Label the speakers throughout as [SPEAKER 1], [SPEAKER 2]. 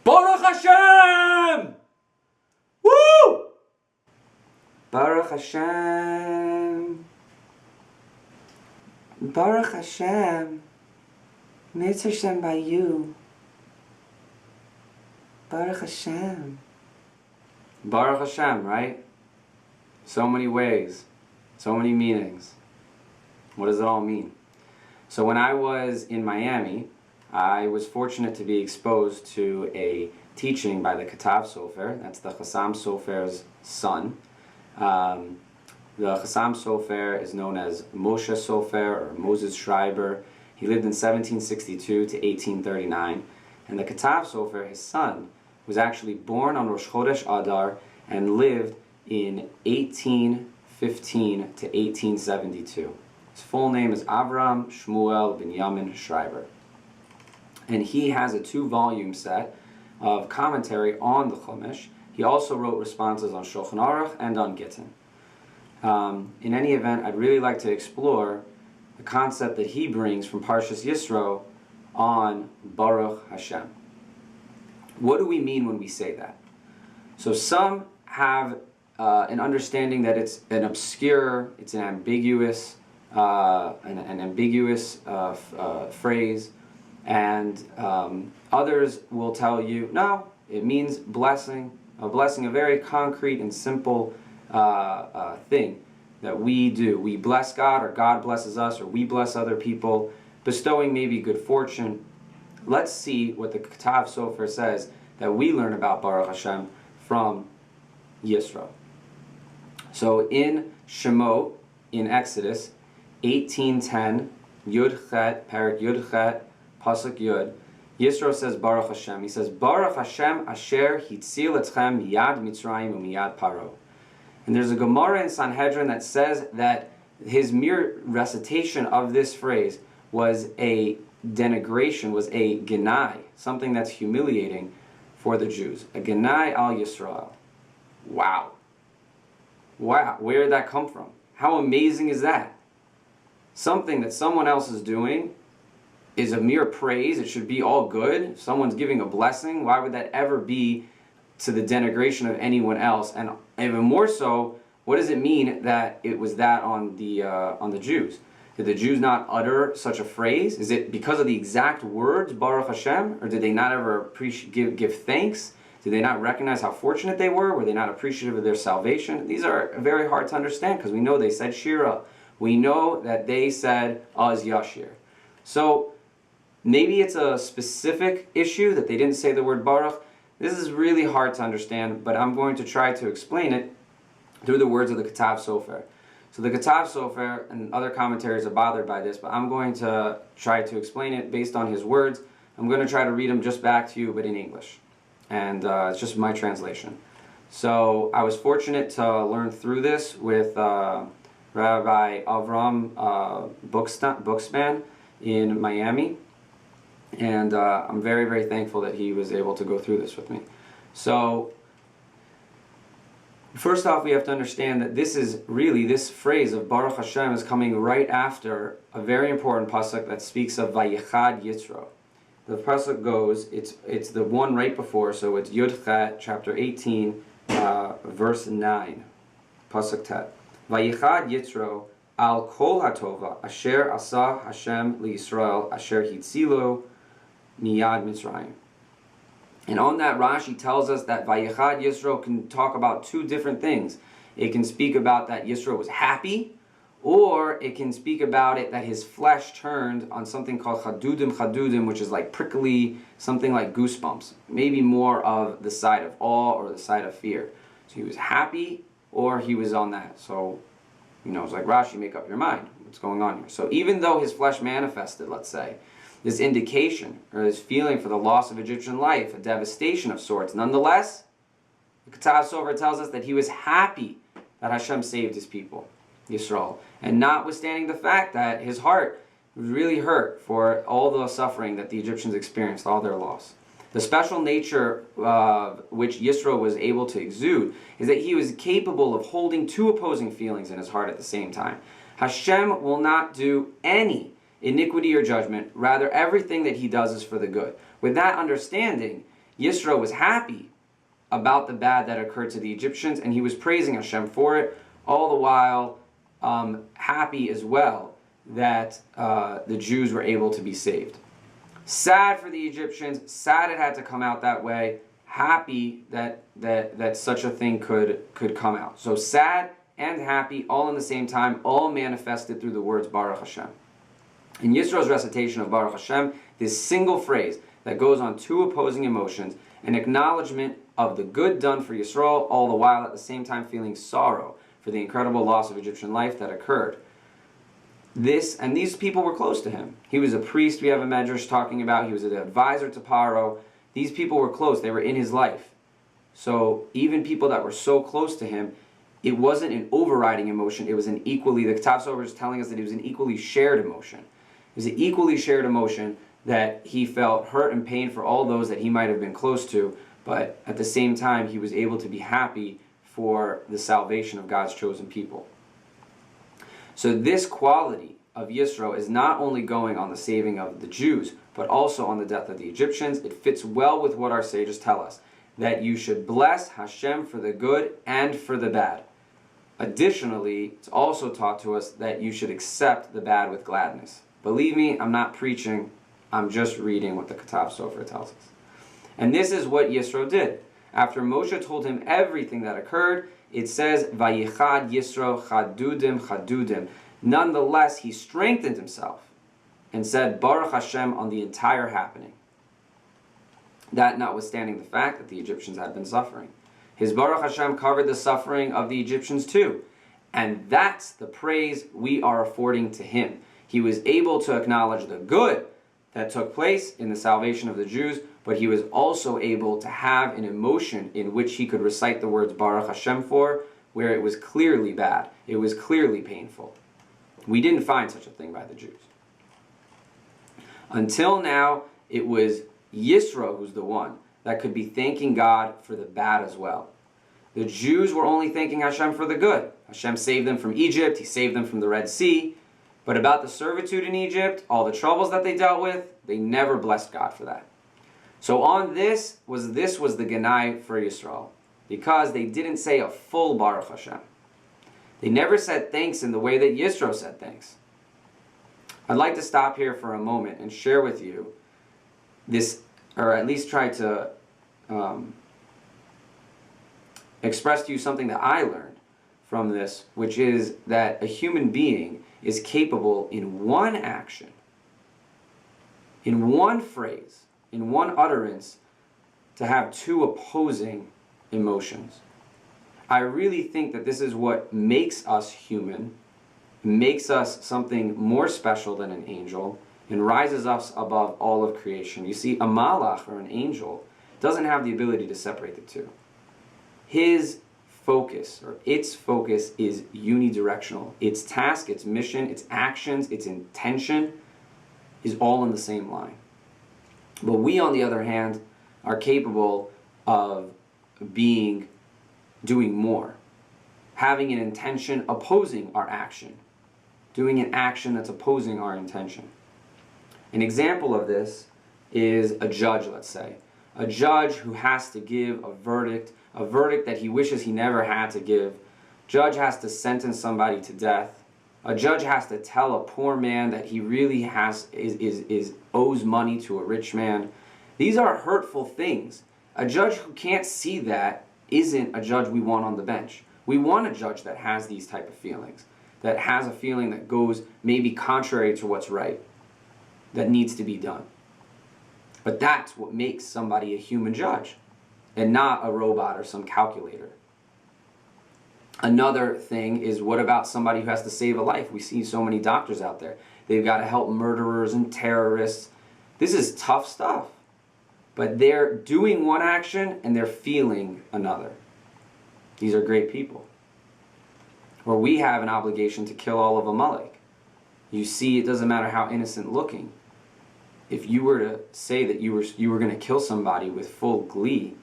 [SPEAKER 1] Baruch Hashem! Woo! Baruch Hashem. Baruch Hashem. Mitzvah Hashem by you. Baruch Hashem. Baruch Hashem, right? So many ways, so many meanings. What does it all mean? So when I was in Miami, I was fortunate to be exposed to a teaching by the Ktav Sofer. That's the Chassam Sofer's son. The Chassam Sofer is known as Moshe Sofer or Moses Schreiber. He lived in 1762 to 1839. And the Ktav Sofer, his son, was actually born on Rosh Chodesh Adar and lived in 1815 to 1872. His full name is Avram Shmuel Binyamin Schreiber. And he has a 2-volume set of commentary on the Chumash. He also wrote responses on Shulchan Aruch and on Gittin. In any event, I'd really like to explore the concept that he brings from Parshas Yitro on Baruch Hashem. What do we mean when we say that? So some have an understanding that it's an obscure, it's an ambiguous, phrase, and others will tell you, no, it means blessing, a very concrete and simple thing that we do. We bless God, or God blesses us, or we bless other people, bestowing maybe good fortune. Let's see what the Ktav Sofer says that we learn about Baruch Hashem from Yitro. So in Shemot, in Exodus 18:10, Yud Chet, Parak Yud Chet, Pasuk Yud, Yitro says Baruch Hashem. He says, Baruch Hashem asher hitzil etchem miyad Mitzrayim umiyad Paro. And there's a Gemara in Sanhedrin that says that his mere recitation of this phrase was a denigration, was a genai, something that's humiliating for the Jews. A genai al Yisrael. Wow. Wow, where did that come from? How amazing is that? Something that someone else is doing is a mere praise. It should be all good. If someone's giving a blessing, why would that ever be to the denigration of anyone else? And even more so, what does it mean that it was that on the Jews? Did the Jews not utter such a phrase? Is it because of the exact words, Baruch Hashem? Or did they not ever give thanks? Did they not recognize how fortunate they were? Were they not appreciative of their salvation? These are very hard to understand because we know they said Shira. We know that they said Az Yashir. So maybe it's a specific issue that they didn't say the word Baruch. This is really hard to understand, but I'm going to try to explain it through the words of the Ktav Sofer. So the Ktav Sofer and other commentaries are bothered by this, but I'm going to try to explain it based on his words. I'm going to try to read them just back to you, but in English. And it's just my translation. So I was fortunate to learn through this with Rabbi Avram Buxman in Miami. And I'm very, very thankful that he was able to go through this with me. So first off, we have to understand that this phrase of Baruch Hashem is coming right after a very important pasuk that speaks of Vayichad Yitro. The pasuk goes, it's the one right before, so it's Yud Chet, chapter 18, verse 9, pasuk Tet. Vayichad Yitro al kol hatova asher asa Hashem liYisrael asher hitzilo miyad Mitzrayim. And on that, Rashi tells us that Vayichad Yisro can talk about two different things. It can speak about that Yisro was happy, or it can speak about it that his flesh turned on something called chadudim, which is like prickly, something like goosebumps. Maybe more of the side of awe or the side of fear. So he was happy, or he was on that. So, it's like Rashi, make up your mind. What's going on here? So even though his flesh manifested, let's say, this indication, or this feeling for the loss of Egyptian life, a devastation of sorts. Nonetheless, the Ktav Sofer tells us that he was happy that Hashem saved his people, Yisrael. And notwithstanding the fact that his heart was really hurt for all the suffering that the Egyptians experienced, all their loss. The special nature which Yisro was able to exude is that he was capable of holding two opposing feelings in his heart at the same time. Hashem will not do any iniquity or judgment. Rather, everything that he does is for the good. With that understanding, Yitro was happy about the bad that occurred to the Egyptians, and he was praising Hashem for it, all the while happy as well that the Jews were able to be saved. Sad for the Egyptians, sad it had to come out that way, happy that such a thing could come out. So sad and happy all in the same time, all manifested through the words Baruch Hashem. In Yisro's recitation of Baruch Hashem, this single phrase that goes on two opposing emotions, an acknowledgement of the good done for Yisro, all the while at the same time feeling sorrow for the incredible loss of Egyptian life that occurred. These people were close to him. He was a priest, we have a medrash talking about. He was an advisor to Paro. These people were close. They were in his life. So even people that were so close to him, it wasn't an overriding emotion. It was the Ktav Sofer is telling us that it was an equally shared emotion. It was an equally shared emotion that he felt hurt and pain for all those that he might have been close to, but at the same time, he was able to be happy for the salvation of God's chosen people. So this quality of Yitro is not only going on the saving of the Jews, but also on the death of the Egyptians. It fits well with what our sages tell us, that you should bless Hashem for the good and for the bad. Additionally, it's also taught to us that you should accept the bad with gladness. Believe me, I'm not preaching, I'm just reading what the Ktav Sofer tells us. And this is what Yitro did. After Moshe told him everything that occurred, it says, Vayichad Yitro chadudim chadudim. Nonetheless, he strengthened himself and said, Baruch Hashem on the entire happening. That notwithstanding the fact that the Egyptians had been suffering. His Baruch Hashem covered the suffering of the Egyptians too. And that's the praise we are affording to him. He was able to acknowledge the good that took place in the salvation of the Jews, but he was also able to have an emotion in which he could recite the words Baruch Hashem for, where it was clearly bad. It was clearly painful. We didn't find such a thing by the Jews. Until now, it was Yitro who's the one that could be thanking God for the bad as well. The Jews were only thanking Hashem for the good. Hashem saved them from Egypt, he saved them from the Red Sea, but about the servitude in Egypt, all the troubles that they dealt with, they never blessed God for that. So on this was the Genai for Yisrael, because they didn't say a full Baruch Hashem. They never said thanks in the way that Yitro said thanks. I'd like to stop here for a moment and share with you this, or at least try to express to you something that I learned from this, which is that a human being is capable in one action, in one phrase, in one utterance, to have two opposing emotions. I really think that this is what makes us human, makes us something more special than an angel, and rises us above all of creation. You see, a malach, or an angel, doesn't have the ability to separate the two. His focus, or its focus, is unidirectional. Its task, its mission, its actions, its intention is all in the same line. But we, on the other hand, are capable of doing more, having an intention opposing our action, doing an action that's opposing our intention. An example of this is a judge, let's say. A judge who has to give a verdict that he wishes he never had to give. Judge has to sentence somebody to death. A judge has to tell a poor man that he really owes money to a rich man. These are hurtful things. A judge who can't see that isn't a judge we want on the bench. We want a judge that has these type of feelings, that has a feeling that goes maybe contrary to what's right, that needs to be done. But that's what makes somebody a human judge, and not a robot or some calculator. Another thing is, what about somebody who has to save a life? We see so many doctors out there. They've got to help murderers and terrorists. This is tough stuff. But they're doing one action and they're feeling another. These are great people. Or we have an obligation to kill all of Amalek. You see, it doesn't matter how innocent looking. If you were to say that you were going to kill somebody with full glee,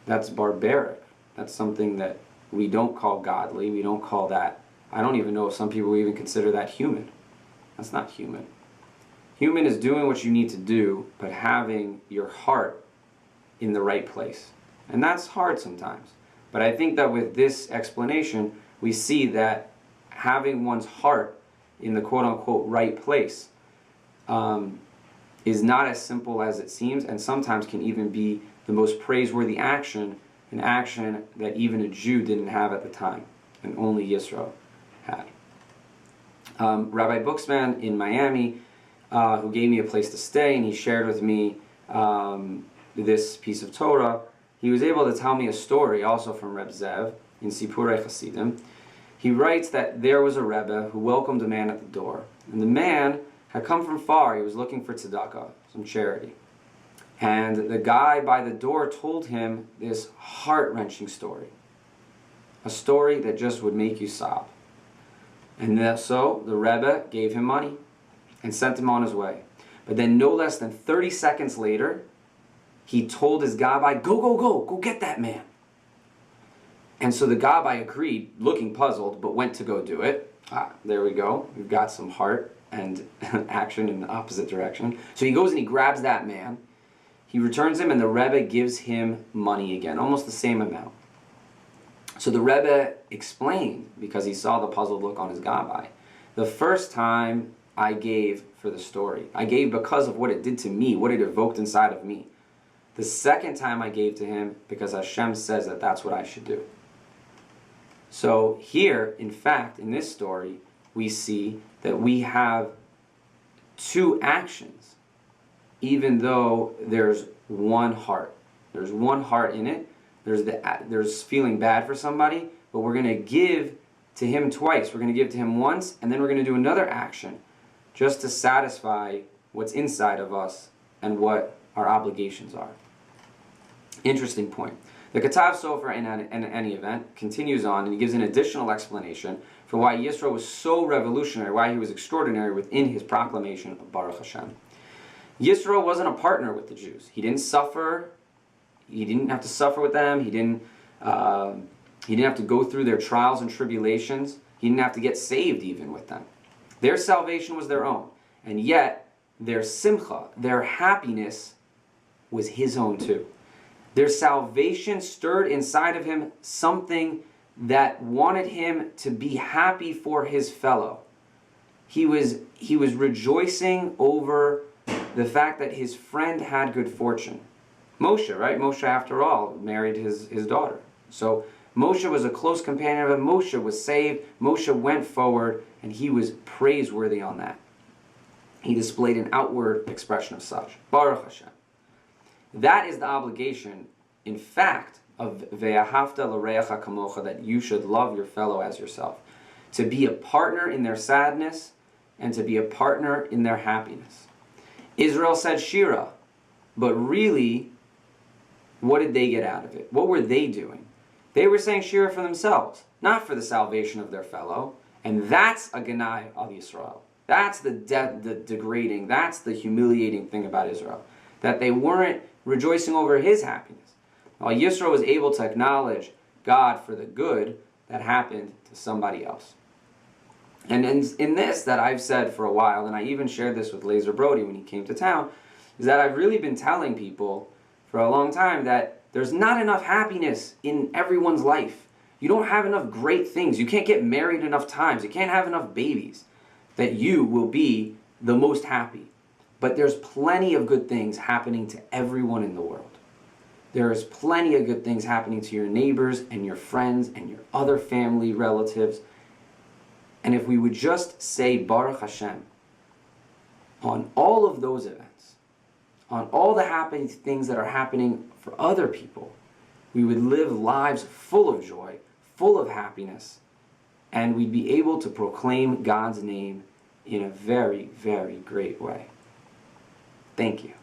[SPEAKER 1] that's barbaric. That's something that we don't call godly. We don't call that. I don't even know if some people even consider that human. That's not human. Human is doing what you need to do, but having your heart in the right place. And that's hard sometimes. But I think that with this explanation, we see that having one's heart in the quote-unquote right place is not as simple as it seems, and sometimes can even be the most praiseworthy action, an action that even a Jew didn't have at the time, and only Yitro had. Rabbi Buxman in Miami, who gave me a place to stay, and he shared with me this piece of Torah, he was able to tell me a story also from Reb Zev in Sipurei Hasidim. He writes that there was a Rebbe who welcomed a man at the door, and the man had come from far. He was looking for tzedakah, some charity. And the guy by the door told him this heart-wrenching story, a story that just would make you sob. And so the Rebbe gave him money and sent him on his way. But then no less than 30 seconds later, he told his gabbai, go get that man. And so the gabbai agreed, looking puzzled, but went to go do it. There we go. We've got some heart and action in the opposite direction. So he goes and he grabs that man. He returns him, and the Rebbe gives him money again, almost the same amount. So the Rebbe explained, because he saw the puzzled look on his gabbai, the first time I gave for the story, I gave because of what it did to me, what it evoked inside of me. The second time I gave to him because Hashem says that that's what I should do. So here, in fact, in this story, we see that we have two actions, even though there's one heart. There's one heart in it. There's feeling bad for somebody, but we're going to give to him twice. We're going to give to him once, and then we're going to do another action just to satisfy what's inside of us and what our obligations are. Interesting point. The Ktav Sofer, in any event, continues on, and he gives an additional explanation for why Yitro was so revolutionary, why he was extraordinary within his proclamation of Baruch Hashem. Yitro wasn't a partner with the Jews. He didn't suffer. He didn't have to suffer with them. He didn't have to go through their trials and tribulations. He didn't have to get saved even with them. Their salvation was their own. And yet, their simcha, their happiness, was his own too. Their salvation stirred inside of him something that wanted him to be happy for his fellow. He was rejoicing over the fact that his friend had good fortune. Moshe, right? Moshe, after all, married his daughter. So Moshe was a close companion of him. Moshe was saved. Moshe went forward, and he was praiseworthy on that. He displayed an outward expression of such. Baruch Hashem. That is the obligation, in fact, of Ve'ahavta l'reacha kamocha, that you should love your fellow as yourself. To be a partner in their sadness and to be a partner in their happiness. Israel said Shira, but really, what did they get out of it? What were they doing? They were saying Shira for themselves, not for the salvation of their fellow. And that's a Ganai of Yisrael. That's the degrading, that's the humiliating thing about Israel. That they weren't rejoicing over his happiness. While Yisro was able to acknowledge God for the good that happened to somebody else. And in this that I've said for a while, and I even shared this with Laser Brody when he came to town, is that I've really been telling people for a long time that there's not enough happiness in everyone's life. You don't have enough great things. You can't get married enough times. You can't have enough babies that you will be the most happy. But there's plenty of good things happening to everyone in the world. There is plenty of good things happening to your neighbors and your friends and your other family relatives. And if we would just say Baruch Hashem on all of those events, on all the happy things that are happening for other people, we would live lives full of joy, full of happiness, and we'd be able to proclaim God's name in a very, very great way. Thank you.